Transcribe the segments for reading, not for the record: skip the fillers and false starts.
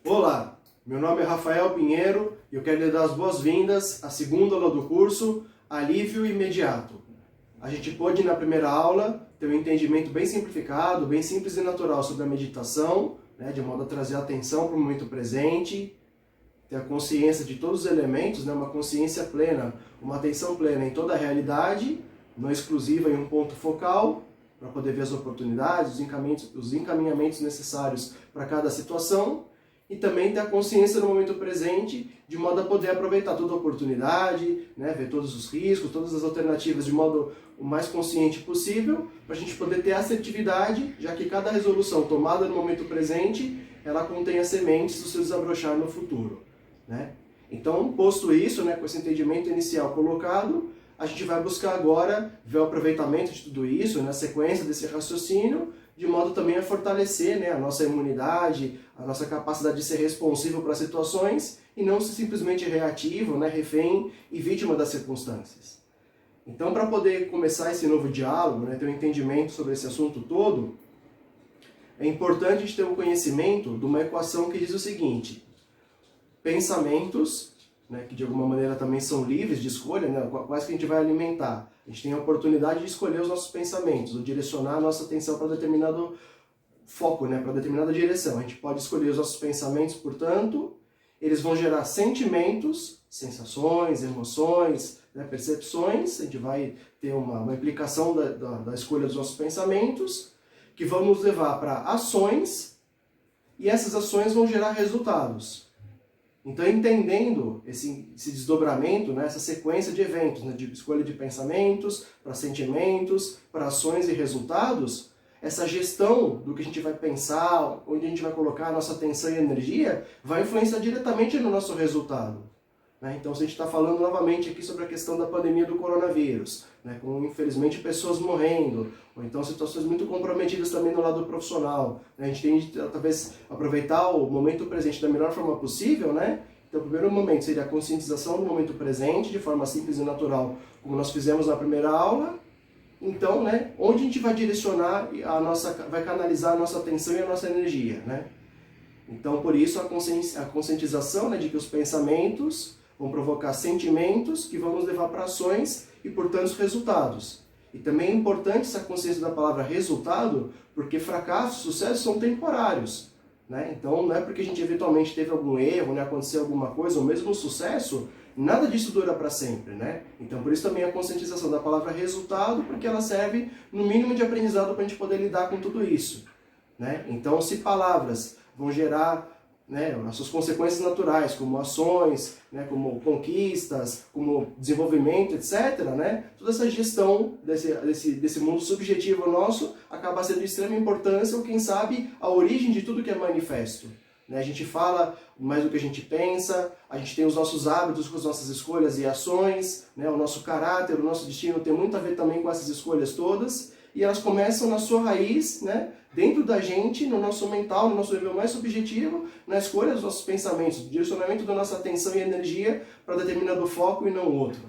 Olá, meu nome é Rafael Pinheiro e eu quero lhe dar as boas-vindas à segunda aula do curso Alívio Imediato. A gente pôde, na primeira aula, ter um entendimento bem simplificado, bem simples e natural sobre a meditação, de modo a trazer atenção para o momento presente, ter a consciência de todos os elementos, uma consciência plena, uma atenção plena em toda a realidade, não exclusiva em um ponto focal, para poder ver as oportunidades, os encaminhamentos necessários para cada situação, e também ter a consciência no momento presente, de modo a poder aproveitar toda a oportunidade, ver todos os riscos, todas as alternativas de modo o mais consciente possível, para a gente poder ter assertividade, já que cada resolução tomada no momento presente, ela contém as sementes do seu desabrochar no futuro. Então, posto isso, com esse entendimento inicial colocado, a gente vai buscar agora ver o aproveitamento de tudo isso, na sequência desse raciocínio, de modo também a fortalecer a nossa imunidade, a nossa capacidade de ser responsivo para as situações e não ser simplesmente reativo, refém e vítima das circunstâncias. Então, para poder começar esse novo diálogo, ter um entendimento sobre esse assunto todo, é importante a gente ter um conhecimento de uma equação que diz o seguinte: pensamentos, que de alguma maneira também são livres de escolha, quais que a gente vai alimentar. A gente tem a oportunidade de escolher os nossos pensamentos, ou direcionar a nossa atenção para determinado foco, para determinada direção. A gente pode escolher os nossos pensamentos, portanto, eles vão gerar sentimentos, sensações, emoções, percepções. A gente vai ter uma implicação da escolha dos nossos pensamentos, que vão nos levar para ações, e essas ações vão gerar resultados. Então, entendendo esse desdobramento, essa sequência de eventos, de escolha de pensamentos, para sentimentos, para ações e resultados, essa gestão do que a gente vai pensar, onde a gente vai colocar a nossa atenção e energia, vai influenciar diretamente no nosso resultado. Então, se a gente está falando novamente aqui sobre a questão da pandemia do coronavírus, com infelizmente pessoas morrendo, ou então situações muito comprometidas também no lado profissional. A gente tem de talvez aproveitar o momento presente da melhor forma possível, Então, o primeiro momento seria a conscientização do momento presente, de forma simples e natural, como nós fizemos na primeira aula. Então, onde a gente vai direcionar vai canalizar a nossa atenção e a nossa energia, Então, por isso, a conscientização de que os pensamentos vão provocar sentimentos que vão nos levar para ações e, portanto, resultados. E também é importante essa consciência da palavra resultado, porque fracasso e sucesso são temporários. Então, não é porque a gente eventualmente teve algum erro, aconteceu alguma coisa, ou mesmo um sucesso, nada disso dura para sempre. Então, por isso também a conscientização da palavra resultado, porque ela serve no mínimo de aprendizado para a gente poder lidar com tudo isso. Então, se palavras vão gerar as suas consequências naturais, como ações, como conquistas, como desenvolvimento, etc., toda essa gestão desse mundo subjetivo nosso acaba sendo de extrema importância, ou quem sabe, a origem de tudo que é manifesto. A gente fala mais do que a gente pensa, a gente tem os nossos hábitos com as nossas escolhas e ações, o nosso caráter, o nosso destino tem muito a ver também com essas escolhas todas, e elas começam na sua raiz, dentro da gente, no nosso mental, no nosso nível mais subjetivo, na escolha dos nossos pensamentos, no direcionamento da nossa atenção e energia para determinado foco e não outro.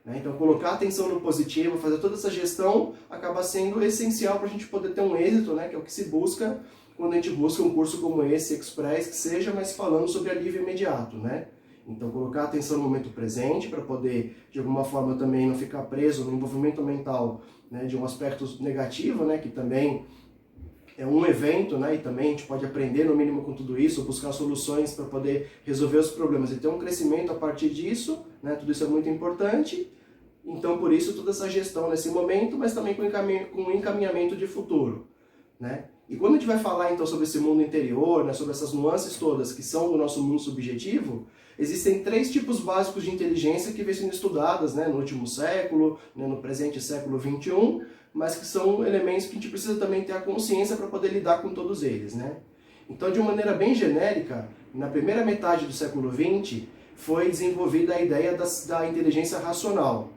Então, colocar a atenção no positivo, fazer toda essa gestão, acaba sendo essencial para a gente poder ter um êxito, que é o que se busca quando a gente busca um curso como esse, Express, que seja, mas falando sobre alívio imediato, Então, colocar a atenção no momento presente para poder, de alguma forma, também não ficar preso no envolvimento mental, de um aspecto negativo, que também é um evento, e também a gente pode aprender, no mínimo, com tudo isso, buscar soluções para poder resolver os problemas e ter um crescimento a partir disso, tudo isso é muito importante. Então, por isso, toda essa gestão nesse momento, mas também com um encaminhamento de futuro, E quando a gente vai falar, então, sobre esse mundo interior, sobre essas nuances todas que são do nosso mundo subjetivo, existem 3 tipos básicos de inteligência que vêm sendo estudadas no último século, no presente século XXI, mas que são elementos que a gente precisa também ter a consciência para poder lidar com todos eles. Então, de uma maneira bem genérica, na primeira metade do século XX, foi desenvolvida a ideia da inteligência racional,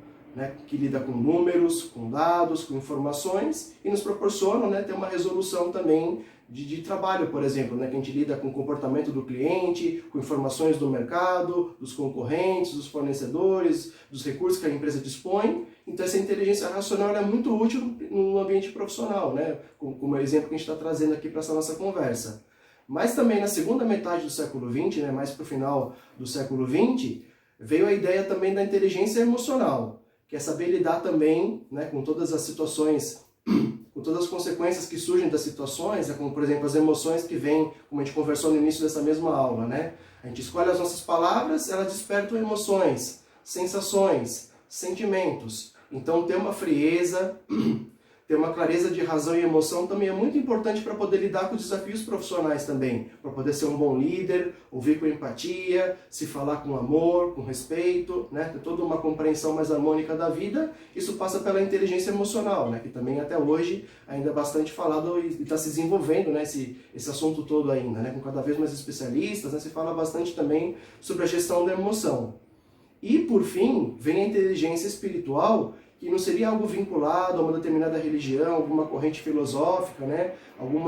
que lida com números, com dados, com informações, e nos proporciona ter uma resolução também de trabalho, por exemplo, que a gente lida com o comportamento do cliente, com informações do mercado, dos concorrentes, dos fornecedores, dos recursos que a empresa dispõe. Então, essa inteligência racional é muito útil no ambiente profissional, como o exemplo que a gente está trazendo aqui para essa nossa conversa. Mas também na segunda metade do século XX, né, mais para o final do século XX, veio a ideia também da inteligência emocional, que é saber lidar também, né, com todas as situações, com todas as consequências que surgem das situações, né, como por exemplo as emoções que vêm, como a gente conversou no início dessa mesma aula, né? A gente escolhe as nossas palavras, elas despertam emoções, sensações, sentimentos. Então ter uma frieza, ter uma clareza de razão e emoção também é muito importante para poder lidar com os desafios profissionais também, para poder ser um bom líder, ouvir com empatia, se falar com amor, com respeito, né? Ter toda uma compreensão mais harmônica da vida. Isso passa pela inteligência emocional, né? Que também até hoje ainda é bastante falado e está se desenvolvendo, né? Esse assunto todo ainda, né? Com cada vez mais especialistas, né? Se fala bastante também sobre a gestão da emoção. E por fim, vem a inteligência espiritual, que não seria algo vinculado a uma determinada religião, alguma corrente filosófica, né? Algum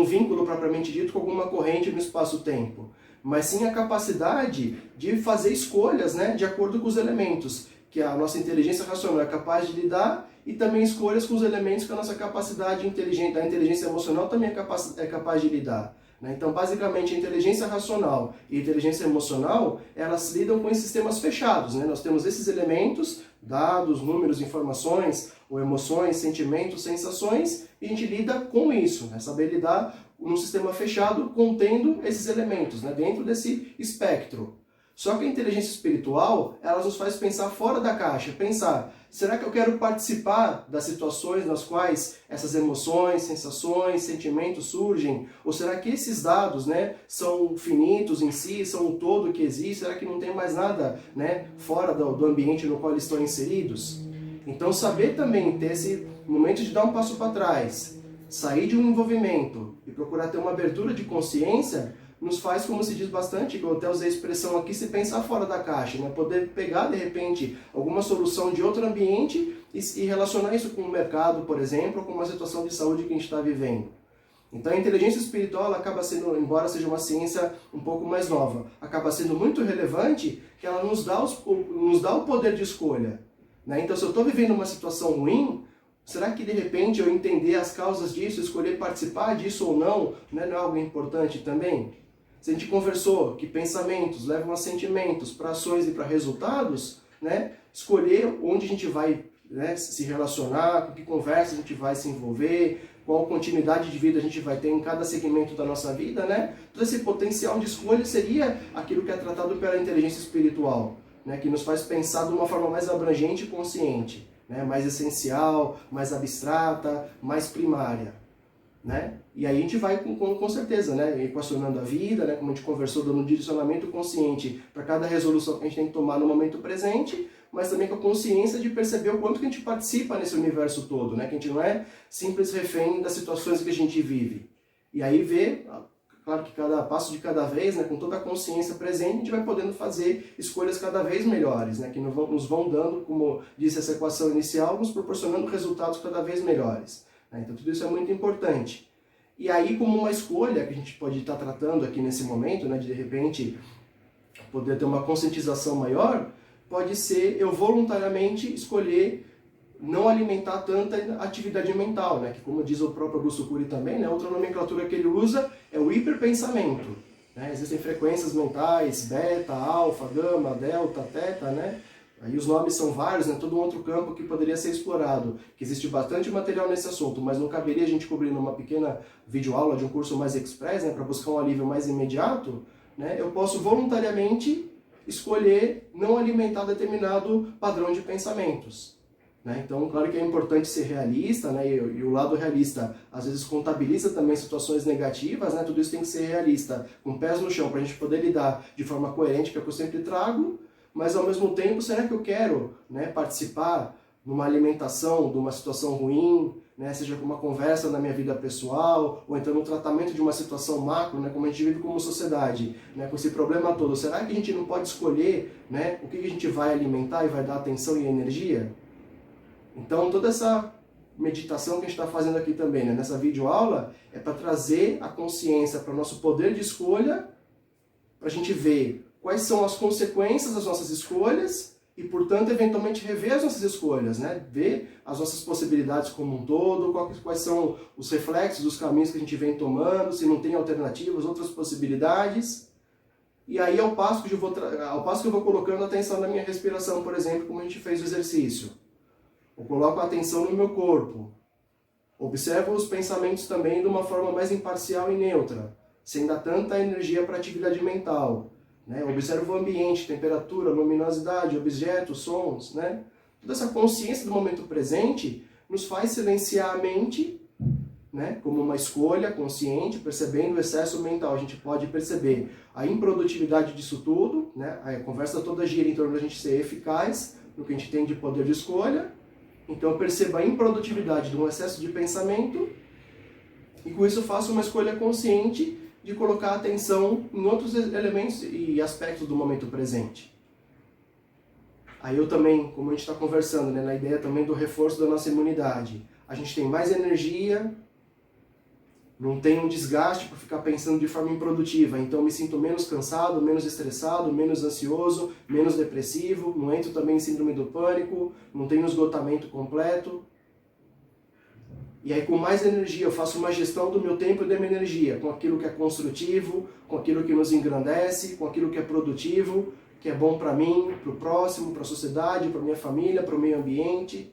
vínculo propriamente dito com alguma corrente no espaço-tempo, mas sim a capacidade de fazer escolhas, né, de acordo com os elementos que a nossa inteligência racional é capaz de lidar, e também escolhas com os elementos que a nossa capacidade inteligente, a inteligência emocional também é capaz de lidar. Então, basicamente, a inteligência racional e a inteligência emocional, elas lidam com esses sistemas fechados, né? Nós temos esses elementos, dados, números, informações, ou emoções, sentimentos, sensações, e a gente lida com isso, né? Saber lidar num sistema fechado contendo esses elementos, né? Dentro desse espectro. Só que a inteligência espiritual, ela nos faz pensar fora da caixa, pensar, será que eu quero participar das situações nas quais essas emoções, sensações, sentimentos surgem? Ou será que esses dados, né, são finitos em si, são o todo que existe? Será que não tem mais nada, né, fora do ambiente no qual eles estão inseridos? Então saber também ter esse momento de dar um passo para trás, sair de um envolvimento e procurar ter uma abertura de consciência, nos faz, como se diz bastante, que eu até usei a expressão aqui, se pensar fora da caixa, né? Poder pegar, de repente, alguma solução de outro ambiente e relacionar isso com o mercado, por exemplo, ou com uma situação de saúde que a gente está vivendo. Então a inteligência espiritual ela acaba sendo, embora seja uma ciência um pouco mais nova, acaba sendo muito relevante, que ela nos dá o poder de escolha, né? Então se eu estou vivendo uma situação ruim, será que de repente eu entender as causas disso, escolher participar disso ou não, né, não é algo importante também? Se a gente conversou que pensamentos levam a sentimentos, para ações e para resultados, né, escolher onde a gente vai, né, se relacionar, com que conversa a gente vai se envolver, qual continuidade de vida a gente vai ter em cada segmento da nossa vida, né? Todo esse potencial de escolha seria aquilo que é tratado pela inteligência espiritual, né, que nos faz pensar de uma forma mais abrangente e consciente, né, mais essencial, mais abstrata, mais primária, né? E aí a gente vai com certeza, né, equacionando a vida, né, como a gente conversou, dando um direcionamento consciente para cada resolução que a gente tem que tomar no momento presente, mas também com a consciência de perceber o quanto que a gente participa nesse universo todo, né, que a gente não é simples refém das situações que a gente vive. E aí ver, claro que cada passo de cada vez, né, com toda a consciência presente, a gente vai podendo fazer escolhas cada vez melhores, né, que nos vão dando, como disse essa equação inicial, nos proporcionando resultados cada vez melhores. Né? Então tudo isso é muito importante. E aí, como uma escolha que a gente pode estar tratando aqui nesse momento, né, de repente poder ter uma conscientização maior, pode ser eu voluntariamente escolher não alimentar tanta atividade mental, né? Que como diz o próprio Augusto Cury também, né? Outra nomenclatura que ele usa é o hiperpensamento. Né? Existem frequências mentais, beta, alfa, gama, delta, teta, né? Aí os nomes são vários, né? Todo um outro campo que poderia ser explorado, que existe bastante material nesse assunto, mas não caberia a gente cobrir numa pequena videoaula de um curso mais express, né? Para buscar um alívio mais imediato, né? Eu posso voluntariamente escolher não alimentar determinado padrão de pensamentos. Né? Então, claro que é importante ser realista, né? E o lado realista às vezes contabiliza também situações negativas, né? Tudo isso tem que ser realista, com pés no chão, para a gente poder lidar de forma coerente, que é o que eu sempre trago, mas ao mesmo tempo, será que eu quero, né, participar numa alimentação de uma situação ruim, né? Seja com uma conversa na minha vida pessoal, ou então no tratamento de uma situação macro, né? Como a gente vive como sociedade, né? Com esse problema todo, será que a gente não pode escolher, né, o que a gente vai alimentar e vai dar atenção e energia? Então, toda essa meditação que a gente está fazendo aqui também, né, nessa videoaula, é para trazer a consciência para o nosso poder de escolha, para a gente ver quais são as consequências das nossas escolhas e, portanto, eventualmente rever as nossas escolhas, né? Ver as nossas possibilidades como um todo, quais são os reflexos dos caminhos que a gente vem tomando, se não tem alternativas, outras possibilidades. E aí, ao passo que eu vou colocando atenção na minha respiração, por exemplo, como a gente fez o exercício. Eu coloco a atenção no meu corpo. Observo os pensamentos também de uma forma mais imparcial e neutra, sem dar tanta energia para a atividade mental. Né? Observo o ambiente, temperatura, luminosidade, objetos, sons. Né? Toda essa consciência do momento presente nos faz silenciar a mente, né? Como uma escolha consciente, percebendo o excesso mental. A gente pode perceber a improdutividade disso tudo. Né? A conversa toda gira em torno da gente ser eficaz no que a gente tem de poder de escolha. Então eu percebo a improdutividade de um excesso de pensamento e com isso eu faço uma escolha consciente de colocar atenção em outros elementos e aspectos do momento presente. Aí eu também, como a gente está conversando, né, na ideia também do reforço da nossa imunidade, a gente tem mais energia, não tem um desgaste por ficar pensando de forma improdutiva, então eu me sinto menos cansado, menos estressado, menos ansioso, menos depressivo, não entro também em síndrome do pânico, não tenho esgotamento completo. E aí com mais energia eu faço uma gestão do meu tempo e da minha energia, com aquilo que é construtivo, com aquilo que nos engrandece, com aquilo que é produtivo, que é bom para mim, para o próximo, para a sociedade, para a minha família, para o meio ambiente.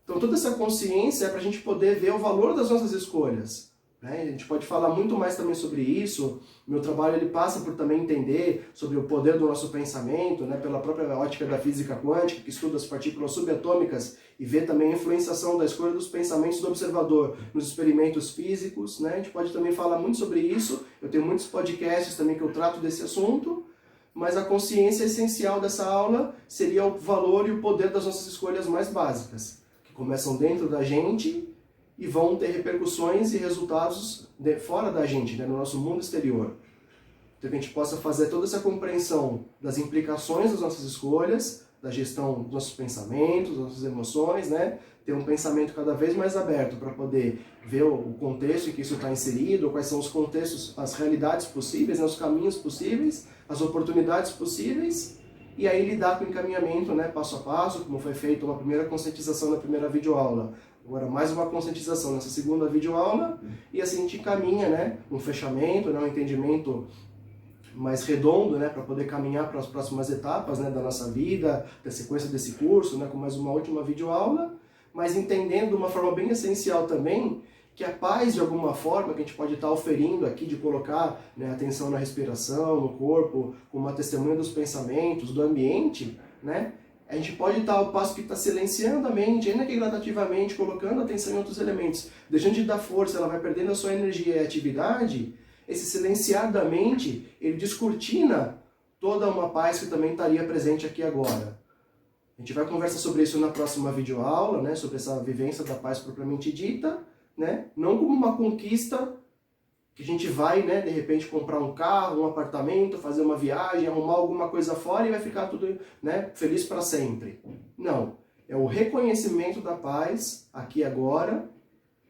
Então toda essa consciência é para a gente poder ver o valor das nossas escolhas. Né? A gente pode falar muito mais também sobre isso. Meu trabalho ele passa por também entender sobre o poder do nosso pensamento, né? Pela própria ótica da física quântica, que estuda as partículas subatômicas e vê também a influenciação da escolha dos pensamentos do observador nos experimentos físicos. Né? A gente pode também falar muito sobre isso. Eu tenho muitos podcasts também que eu trato desse assunto. Mas a consciência essencial dessa aula seria o valor e o poder das nossas escolhas mais básicas, que começam dentro da gente e vão ter repercussões e resultados fora da gente, né, no nosso mundo exterior. Então que a gente possa fazer toda essa compreensão das implicações das nossas escolhas, da gestão dos nossos pensamentos, das nossas emoções, né? Ter um pensamento cada vez mais aberto para poder ver o contexto em que isso está inserido, quais são os contextos, as realidades possíveis, né, os caminhos possíveis, as oportunidades possíveis, e aí lidar com o encaminhamento, né, passo a passo, como foi feito uma primeira conscientização na primeira videoaula. Agora mais uma conscientização nessa segunda videoaula, e assim a gente caminha, né, um fechamento, né, um entendimento mais redondo, né, para poder caminhar para as próximas etapas, né, da nossa vida, da sequência desse curso, né, com mais uma última videoaula, mas entendendo de uma forma bem essencial também que a paz, de alguma forma, que a gente pode estar oferindo aqui, de colocar, né, atenção na respiração, no corpo, como uma testemunha dos pensamentos, do ambiente, né, a gente pode estar ao passo que está silenciando a mente, ainda que gradativamente, colocando atenção em outros elementos, deixando de dar força, ela vai perdendo a sua energia e atividade. Esse silenciar da mente, ele descortina toda uma paz que também estaria presente aqui agora. A gente vai conversar sobre isso na próxima videoaula, né, sobre essa vivência da paz propriamente dita, né, não como uma conquista que a gente vai, né, de repente comprar um carro, um apartamento, fazer uma viagem, arrumar alguma coisa fora e vai ficar tudo, né, feliz para sempre. Não, é o reconhecimento da paz aqui e agora,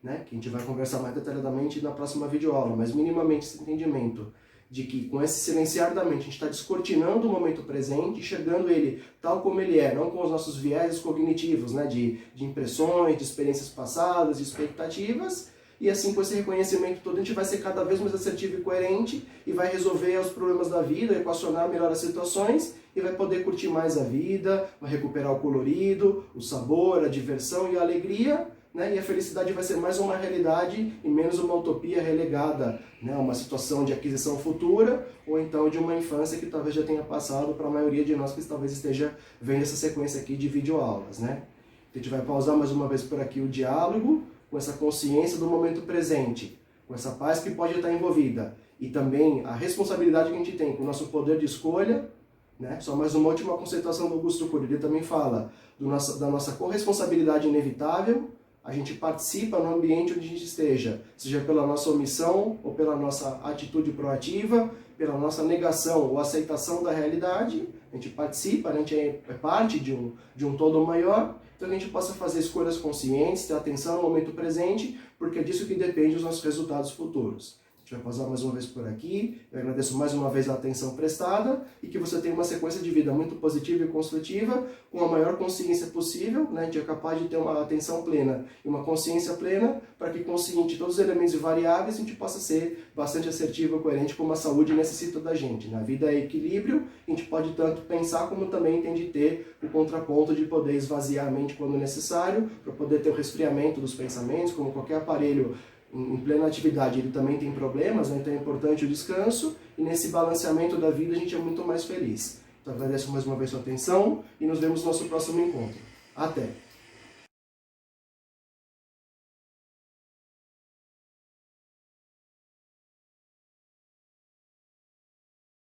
né, que a gente vai conversar mais detalhadamente na próxima videoaula, mas minimamente esse entendimento de que com esse silenciar da mente a gente está descortinando o momento presente, enxergando ele tal como ele é, não com os nossos vieses cognitivos, né, de impressões, de experiências passadas, de expectativas, e assim com esse reconhecimento todo a gente vai ser cada vez mais assertivo e coerente e vai resolver os problemas da vida, equacionar melhor as situações e vai poder curtir mais a vida, vai recuperar o colorido, o sabor, a diversão e a alegria, né? E a felicidade vai ser mais uma realidade e menos uma utopia relegada, né? Uma situação de aquisição futura ou então de uma infância que talvez já tenha passado para a maioria de nós que talvez esteja vendo essa sequência aqui de videoaulas, né? A gente vai pausar mais uma vez por aqui o diálogo, com essa consciência do momento presente, com essa paz que pode estar envolvida e também a responsabilidade que a gente tem com o nosso poder de escolha, né? Só mais uma última conceituação do Augusto Cury, ele também fala da nossa corresponsabilidade inevitável, a gente participa no ambiente onde a gente esteja, seja pela nossa omissão ou pela nossa atitude proativa, pela nossa negação ou aceitação da realidade, a gente participa, a gente é parte de um todo maior, então que a gente possa fazer escolhas conscientes, ter atenção no momento presente, porque é disso que depende os nossos resultados futuros. gente vai pausar mais uma vez por aqui. Eu agradeço mais uma vez a atenção prestada e que você tenha uma sequência de vida muito positiva e construtiva, com a maior consciência possível, né? A gente é capaz de ter uma atenção plena e uma consciência plena para que, consciente de todos os elementos e variáveis, a gente possa ser bastante assertivo e coerente como a saúde necessita da gente. Na vida é equilíbrio, a gente pode tanto pensar como também tem de ter o contraponto de poder esvaziar a mente quando necessário, para poder ter o resfriamento dos pensamentos, como qualquer aparelho em plena atividade, ele também tem problemas, né? Então é importante o descanso, e nesse balanceamento da vida a gente é muito mais feliz. Então agradeço mais uma vez a sua atenção e nos vemos no nosso próximo encontro. Até!